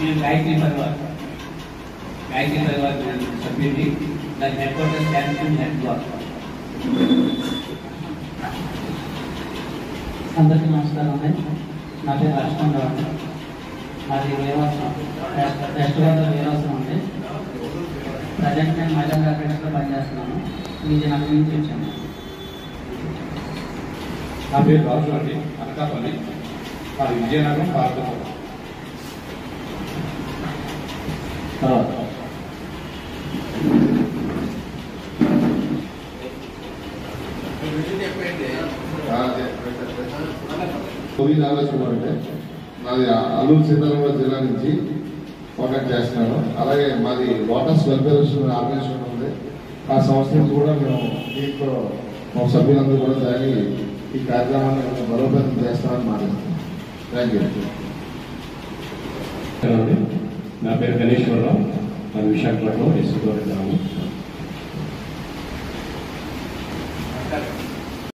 నేను గాయత్రి పరివార్ సభ్యుడిని. దాని head quarters cancer network. అందరికీ నమస్కారం అండి. నా పేరు లక్ష్మణరావు అండి. మాది వేరవసరం వెస్ట్ గోదావరి వేరవసరం అండి. ప్రజెంట్ నేను మహిళా కార్పొరేషన్లో పనిచేస్తున్నాను. విజయనగరం నుంచి వచ్చాను. నా పేరు రాజు అండి, అనకాపల్లి. మాది విజయనగరం భారతపురం. నాది అల్లూరు సీతారామరాజు జిల్లా నుంచి కాంటాక్ట్ చేస్తున్నాను. అలాగే మాది వాటర్స్ వెల్ఫేర్ ఆర్గనైజేషన్ ఉంది. ఆ సంస్థ నుంచి కూడా మేము దీంట్లో మా సభ్యులందరూ కూడా జాయిన్ ఈ కార్యక్రమాన్ని బలోపేతం చేస్తామని మాట్లాడుతున్నాం. Thank you. నా పేరు గణేశ్వరరావు. మాది విశాఖపట్నం ఎస్సీ గ్రామం.